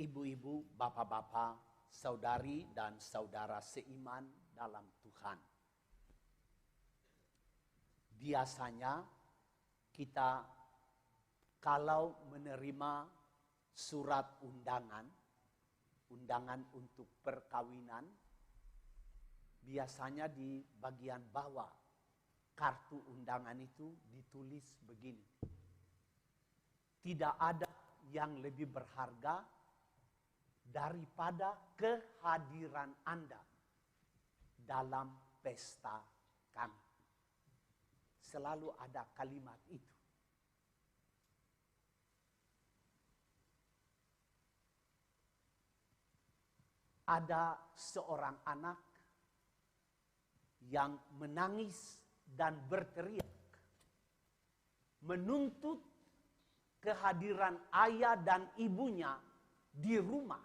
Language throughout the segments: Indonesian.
ibu-ibu, bapak-bapak, saudari dan saudara seiman dalam Tuhan. Biasanya kita kalau menerima surat undangan untuk perkawinan, biasanya di bagian bawah kartu undangan itu ditulis begini. Tidak ada yang lebih berharga daripada kehadiran Anda dalam pesta kami. Selalu ada kalimat itu. Ada seorang anak yang menangis dan berteriak, menuntut kehadiran ayah dan ibunya di rumah.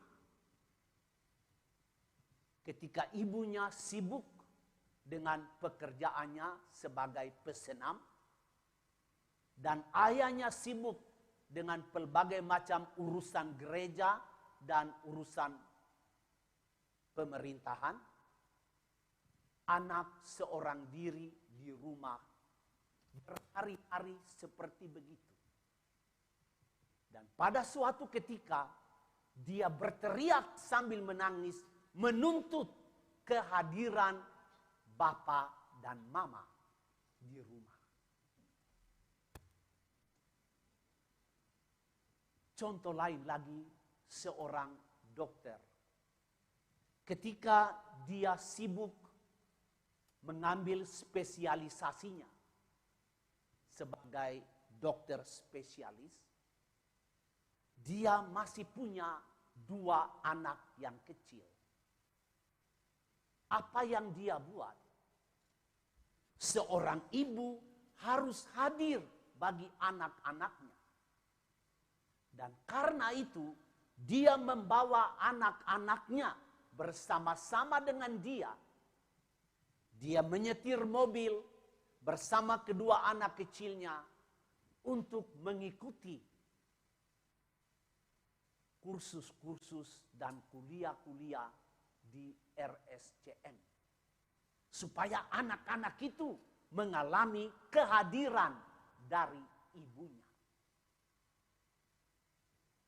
Ketika ibunya sibuk dengan pekerjaannya sebagai pesenam, dan ayahnya sibuk dengan pelbagai macam urusan gereja dan urusan pemerintahan, anak seorang diri di rumah berhari-hari seperti begitu. Dan pada suatu ketika dia berteriak sambil menangis menuntut kehadiran bapa dan mama di rumah. Contoh lain lagi, seorang dokter. Ketika dia sibuk mengambil spesialisasinya sebagai dokter spesialis, dia masih punya 2 anak yang kecil. Apa yang dia buat? Seorang ibu harus hadir bagi anak-anaknya. Dan karena itu, dia membawa anak-anaknya bersama-sama dengan dia. Dia menyetir mobil bersama kedua anak kecilnya untuk mengikuti kursus-kursus dan kuliah-kuliah di RSCM. Supaya anak-anak itu mengalami kehadiran dari ibunya.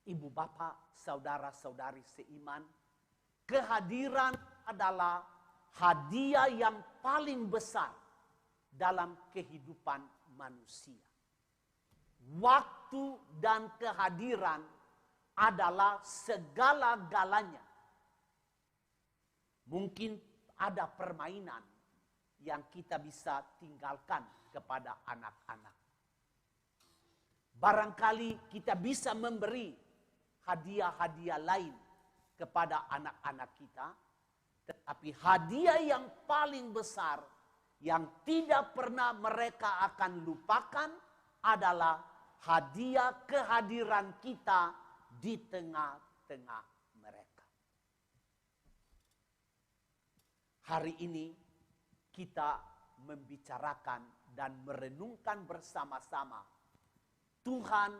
Ibu bapak, saudara-saudari seiman, kehadiran adalah hadiah yang paling besar dalam kehidupan manusia. Waktu dan kehadiran adalah segala-galanya. Mungkin ada permainan yang kita bisa tinggalkan kepada anak-anak. Barangkali kita bisa memberi hadiah-hadiah lain kepada anak-anak kita. Tetapi hadiah yang paling besar yang tidak pernah mereka akan lupakan adalah hadiah kehadiran kita di tengah-tengah mereka. Hari ini kita membicarakan dan merenungkan bersama-sama Tuhan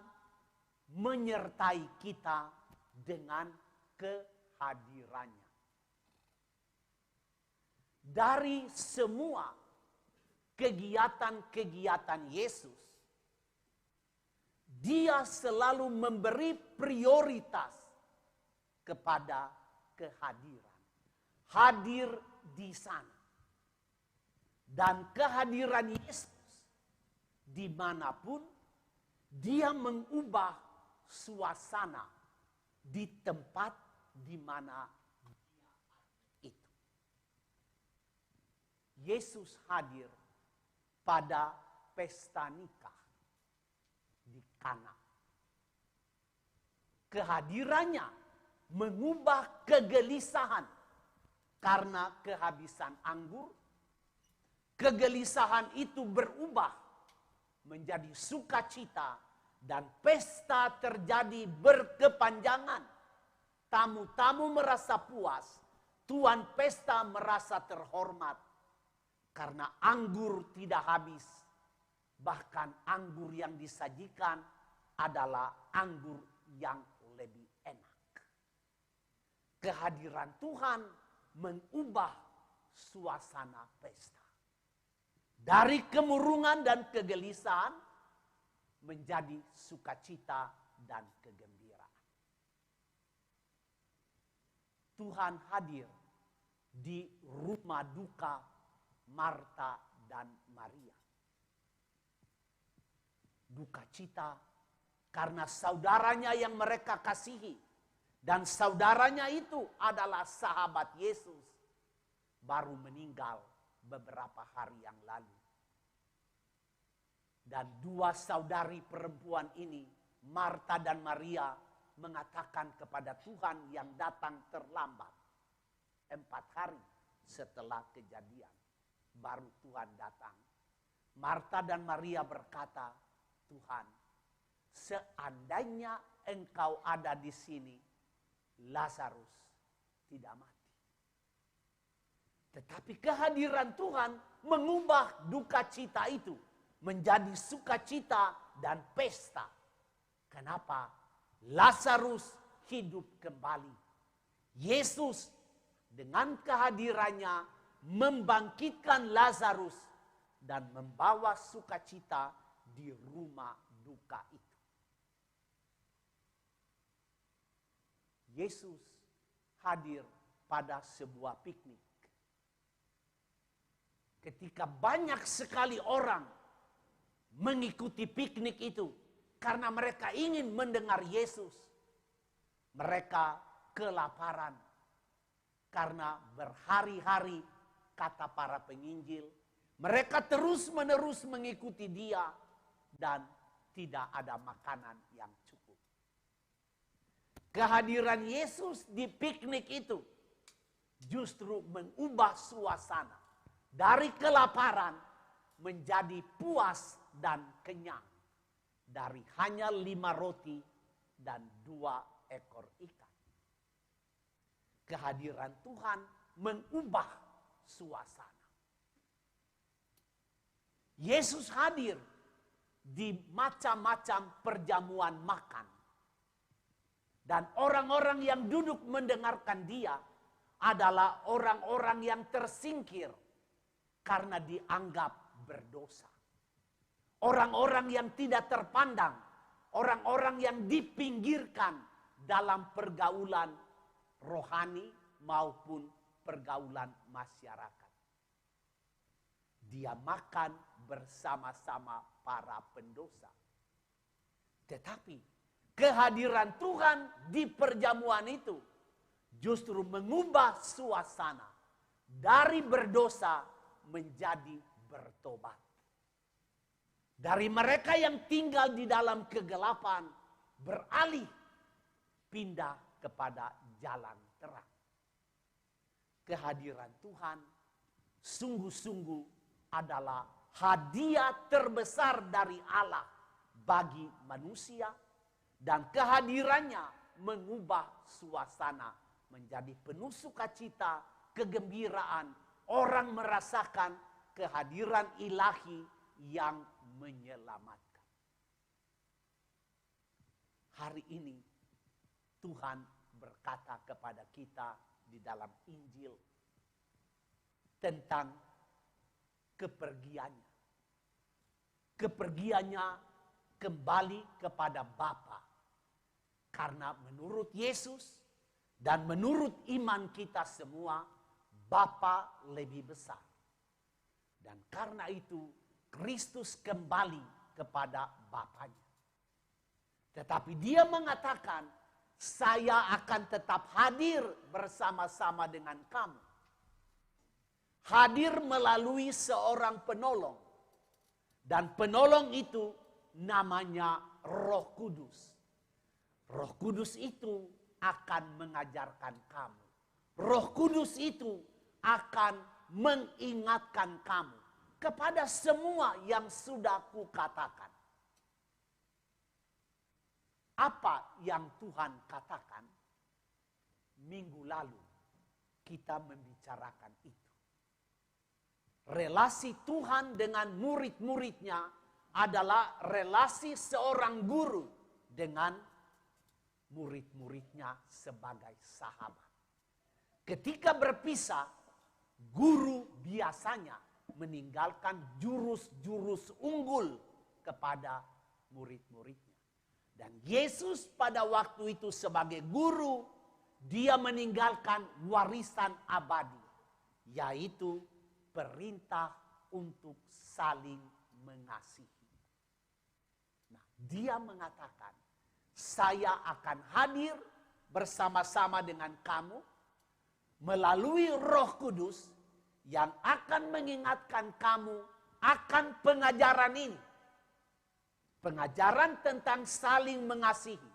menyertai kita dengan kehadirannya. Dari semua kegiatan-kegiatan Yesus, Dia selalu memberi prioritas kepada kehadiran. Hadir di sana. Dan kehadiran Yesus dimanapun, Dia mengubah suasana di tempat di mana Dia itu. Yesus hadir pada pesta nikah di Kana. Kehadirannya mengubah kegelisahan karena kehabisan anggur. Kegelisahan itu berubah menjadi sukacita dan pesta terjadi berkepanjangan. Tamu-tamu merasa puas, tuan pesta merasa terhormat karena anggur tidak habis. Bahkan anggur yang disajikan adalah anggur yang lebih enak. kehadiran Tuhan mengubah suasana pesta. Dari kemurungan dan kegelisahan menjadi sukacita dan kegembiraan. Tuhan hadir di rumah duka Marta dan Maria. Duka cita karena saudaranya yang mereka kasihi. Dan saudaranya itu adalah sahabat Yesus. Baru meninggal beberapa hari yang lalu. Dan dua saudari perempuan ini, Marta dan Maria, mengatakan kepada Tuhan yang datang terlambat. 4 hari setelah kejadian, baru Tuhan datang. Marta dan Maria berkata, Tuhan, seandainya Engkau ada di sini, Lazarus tidak mati. Tetapi kehadiran Tuhan mengubah duka cita itu menjadi sukacita dan pesta. Kenapa? Lazarus hidup kembali. Yesus dengan kehadirannya membangkitkan Lazarus dan membawa sukacita di rumah duka itu. Yesus hadir pada sebuah piknik. Ketika banyak sekali orang mengikuti piknik itu karena mereka ingin mendengar Yesus. Mereka kelaparan karena berhari-hari, kata para penginjil, mereka terus-menerus mengikuti dia dan tidak ada makanan yang cukup. Kehadiran Yesus di piknik itu justru mengubah suasana dari kelaparan menjadi puas dan kenyang. Dari hanya 5 roti dan 2 ekor ikan. Kehadiran Tuhan mengubah suasana. Yesus hadir di macam-macam perjamuan makan. Dan orang-orang yang duduk mendengarkan dia adalah orang-orang yang tersingkir karena dianggap berdosa. Orang-orang yang tidak terpandang, orang-orang yang dipinggirkan dalam pergaulan rohani maupun pergaulan masyarakat. Dia makan bersama-sama para pendosa. Tetapi kehadiran Tuhan di perjamuan itu justru mengubah suasana dari berdosa menjadi bertobat. Dari mereka yang tinggal di dalam kegelapan beralih pindah kepada jalan terang. Kehadiran Tuhan sungguh-sungguh adalah hadiah terbesar dari Allah bagi manusia, dan kehadirannya mengubah suasana menjadi penuh sukacita, kegembiraan. Orang merasakan kehadiran ilahi yang menyelamatkan. Hari ini Tuhan berkata kepada kita di dalam Injil tentang kepergiannya. Kepergiannya kembali kepada Bapa. Karena menurut Yesus dan menurut iman kita semua, Bapa lebih besar. Dan karena itu Kristus kembali kepada Bapanya. Tetapi dia mengatakan, saya akan tetap hadir bersama-sama dengan kamu. Hadir melalui seorang penolong. Dan penolong itu namanya Roh Kudus. Roh Kudus itu akan mengajarkan kamu. Roh Kudus itu akan mengingatkan kamu kepada semua yang sudah kukatakan. Apa yang Tuhan katakan minggu lalu kita membicarakan itu. Relasi Tuhan dengan murid-muridnya adalah relasi seorang guru dengan murid-muridnya sebagai sahabat. Ketika berpisah, guru biasanya meninggalkan jurus-jurus unggul kepada murid-muridnya. Dan Yesus pada waktu itu sebagai guru, dia meninggalkan warisan abadi, yaitu perintah untuk saling mengasihi. Nah, dia mengatakan, saya akan hadir bersama-sama dengan kamu melalui Roh Kudus yang akan mengingatkan kamu akan pengajaran ini. Pengajaran tentang saling mengasihi,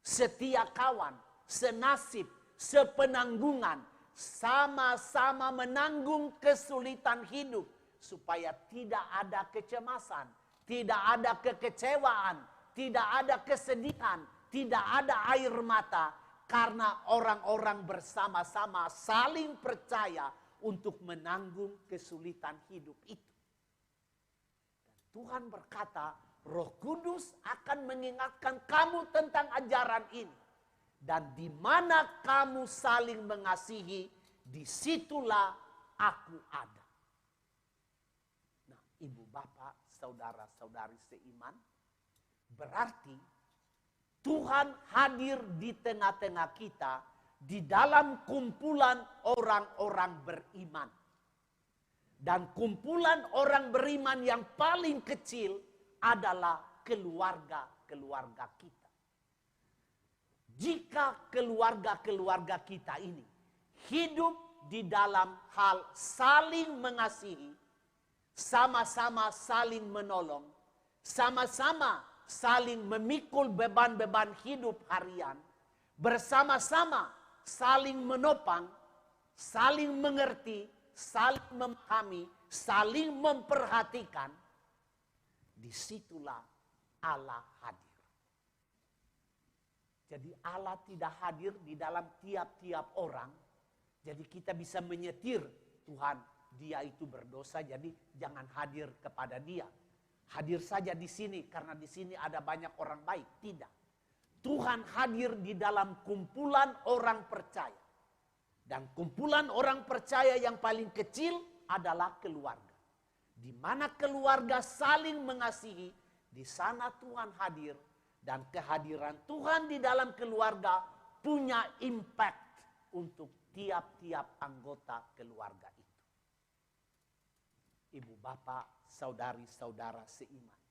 setia kawan, senasib, sepenanggungan, sama-sama menanggung kesulitan hidup supaya tidak ada kecemasan, tidak ada kekecewaan, tidak ada kesedihan, tidak ada air mata, karena orang-orang bersama-sama saling percaya untuk menanggung kesulitan hidup itu. Dan Tuhan berkata, Roh Kudus akan mengingatkan kamu tentang ajaran ini. Dan di mana kamu saling mengasihi, disitulah aku ada. Nah, ibu bapak, saudara-saudari seiman, berarti Tuhan hadir di tengah-tengah kita di dalam kumpulan orang-orang beriman. Dan kumpulan orang beriman yang paling kecil adalah keluarga-keluarga kita. Jika keluarga-keluarga kita ini hidup di dalam hal saling mengasihi, sama-sama saling menolong, sama-sama saling memikul beban-beban hidup harian, bersama-sama saling menopang, saling mengerti, saling memahami, saling memperhatikan, disitulah Allah hadir. Jadi Allah tidak hadir di dalam tiap-tiap orang, jadi kita bisa menyetir, Tuhan dia itu berdosa, jadi jangan hadir kepada dia. Hadir saja di sini karena di sini ada banyak orang baik. Tidak. Tuhan hadir di dalam kumpulan orang percaya. Dan kumpulan orang percaya yang paling kecil adalah keluarga. Di mana keluarga saling mengasihi, di sana Tuhan hadir. Dan kehadiran Tuhan di dalam keluarga punya impact untuk tiap-tiap anggota keluarga itu. Ibu bapak, saudari-saudara seiman.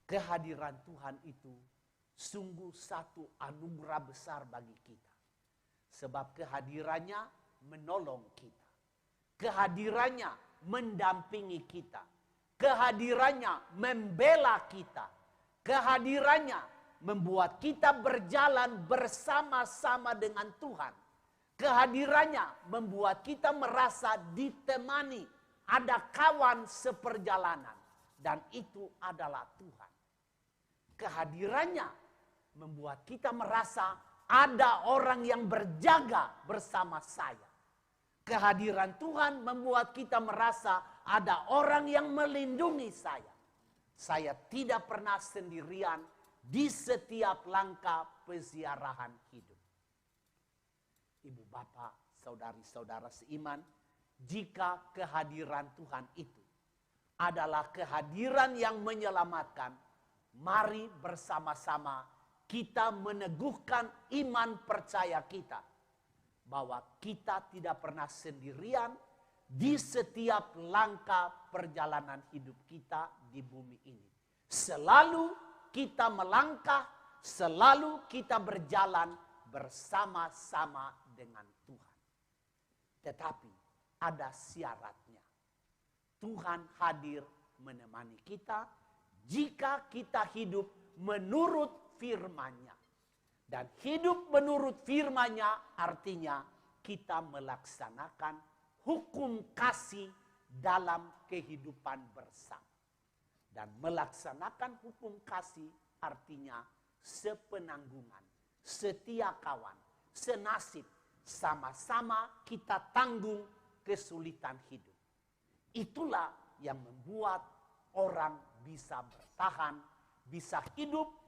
Kehadiran Tuhan itu sungguh satu anugerah besar bagi kita. Sebab kehadirannya menolong kita. Kehadirannya mendampingi kita. Kehadirannya membela kita. Kehadirannya membuat kita berjalan bersama-sama dengan Tuhan. Kehadirannya membuat kita merasa ditemani. Ada kawan seperjalanan. Dan itu adalah Tuhan. Kehadirannya membuat kita merasa ada orang yang berjaga bersama saya. Kehadiran Tuhan membuat kita merasa ada orang yang melindungi saya. Saya tidak pernah sendirian di setiap langkah peziarahan hidup. Ibu bapak, saudari-saudara seiman, jika kehadiran Tuhan itu adalah kehadiran yang menyelamatkan, mari bersama-sama kita meneguhkan iman percaya kita. Bahwa kita tidak pernah sendirian di setiap langkah perjalanan hidup kita di bumi ini. Selalu kita melangkah, selalu kita berjalan bersama-sama dengan Tuhan. Tetapi ada syaratnya. Tuhan hadir menemani kita jika kita hidup menurut firman-Nya. Dan hidup menurut firman-Nya artinya kita melaksanakan hukum kasih dalam kehidupan bersama. Dan melaksanakan hukum kasih artinya sepenanggungan, setia kawan, senasib, sama-sama kita tanggung kesulitan hidup. Itulah yang membuat orang bisa bertahan, bisa hidup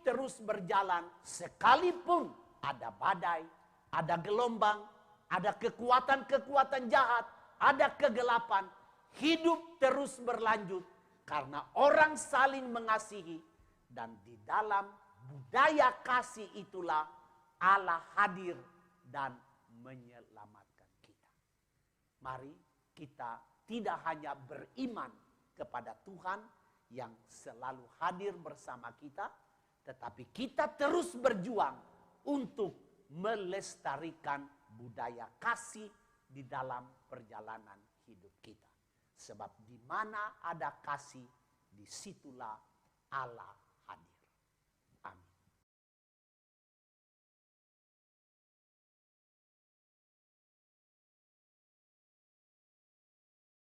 terus berjalan sekalipun ada badai, ada gelombang, ada kekuatan-kekuatan jahat, ada kegelapan. Hidup terus berlanjut karena orang saling mengasihi. Dan di dalam budaya kasih itulah Allah hadir dan menyelamatkan kita. Mari kita tidak hanya beriman kepada Tuhan yang selalu hadir bersama kita, tetapi kita terus berjuang untuk melestarikan budaya kasih di dalam perjalanan hidup kita. Sebab di mana ada kasih, disitulah Allah